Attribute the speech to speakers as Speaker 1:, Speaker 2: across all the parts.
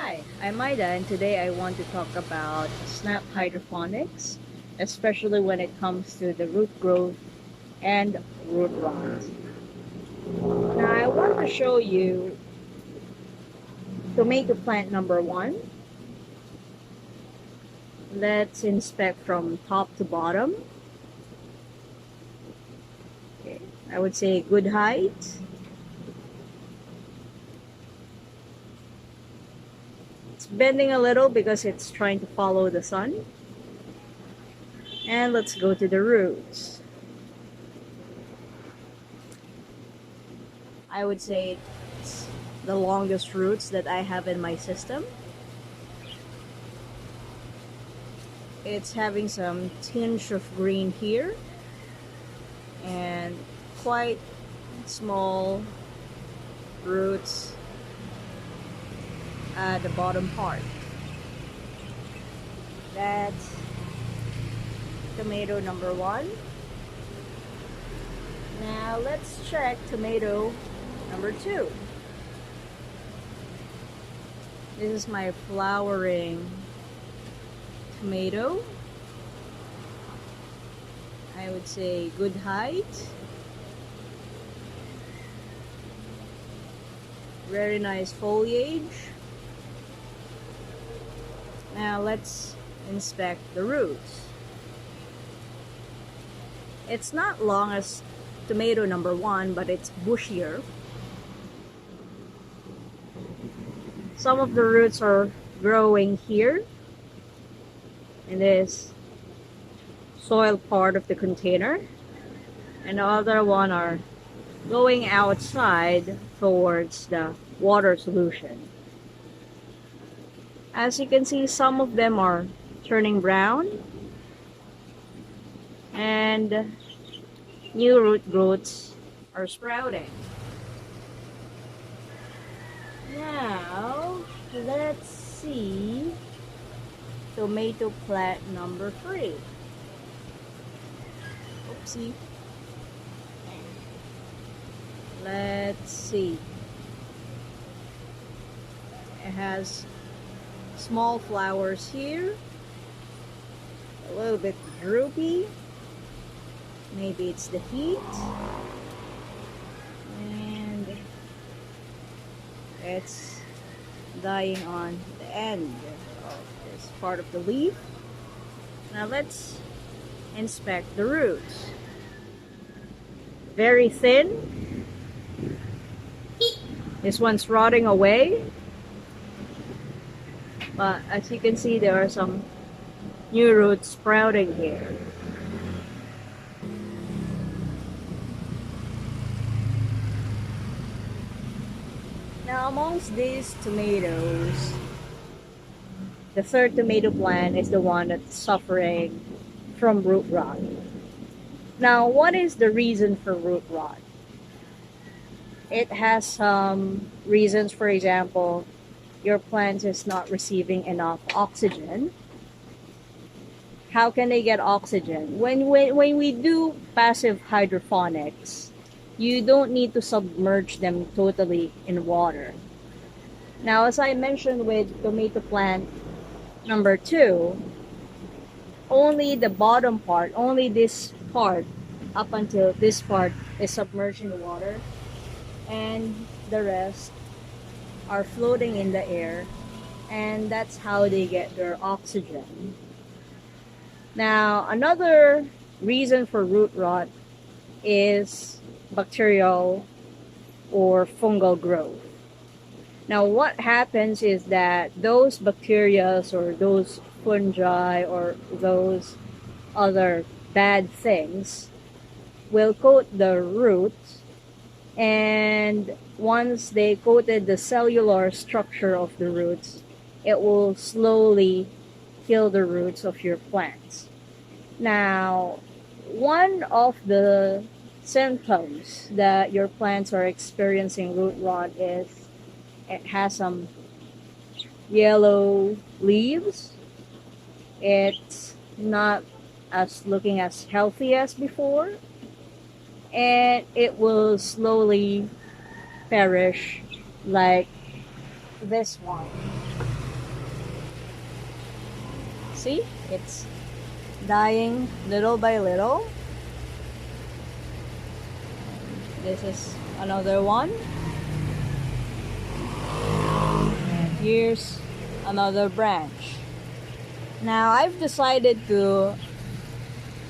Speaker 1: Hi, I'm Ida, and today I want to talk about snap hydroponics, especially when it comes to the root growth and root rot. Now, I want to show you tomato plant number one. Let's inspect from top to bottom. Okay, I would say good height. It's bending a little because it's trying to follow the sun. And let's go to the roots. I would say it's the longest roots that I have in my system. It's having some tinge of green here and quite small roots at the bottom part. That's tomato number one. Now let's check tomato number two. This is my flowering tomato. I would say good height. Very nice foliage. Now let's inspect the roots. It's not long as tomato number one, but it's bushier. Some of the roots are growing here in this soil part of the container, and the other one are going outside towards the water solution. As you can see, some of them are turning brown and new root growths are sprouting. Now let's see tomato plant number three. Oopsie. Let's see. It has small flowers here, a little bit droopy. Maybe it's the heat, and it's dying on the end of this part of the leaf. Now let's inspect the roots. Very thin. This one's rotting away, but as you can see, there are some new roots sprouting here. Now amongst these tomatoes, the third tomato plant is the one that's suffering from root rot. Now, what is the reason for root rot? It has some reasons. For example, your plant is not receiving enough oxygen. How can they get oxygen? When we do passive hydroponics, you don't need to submerge them totally in water. Now, as I mentioned with tomato plant number two, only the bottom part, only this part up until this part is submerged in the water, and the rest are floating in the air, and that's how they get their oxygen. Now, another reason for root rot is bacterial or fungal growth. Now, what happens is that those bacteria or those fungi or those other bad things will coat the roots, and once they coated the cellular structure of the roots, it will slowly kill the roots of your plants. Now, one of the symptoms that your plants are experiencing root rot is it has some yellow leaves. It's not as looking as healthy as before, and it will slowly perish like this one. See, it's dying little by little. This is another one. And here's another branch. Now I've decided to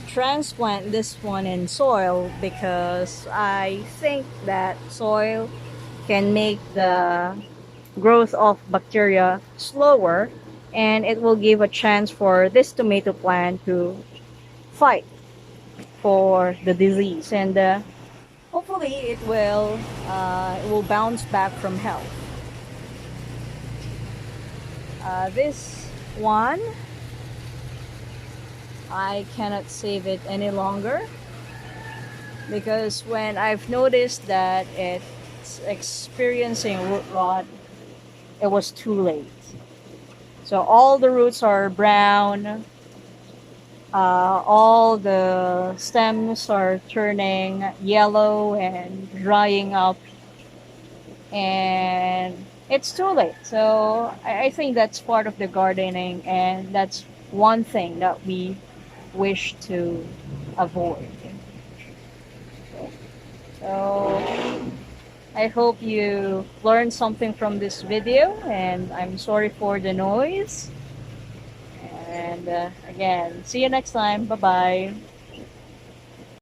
Speaker 1: transplant this one in soil because I think that soil can make the growth of bacteria slower, and it will give a chance for this tomato plant to fight for the disease, and hopefully it will bounce back from health. This one, I cannot save it any longer because when I've noticed that it's experiencing root rot, it was too late. So all the roots are brown, all the stems are turning yellow and drying up, and it's too late. So I think that's part of the gardening, and that's one thing that we wish to avoid. So I hope you learned something from this video, and I'm sorry for the noise. And again, see you next time. Bye bye.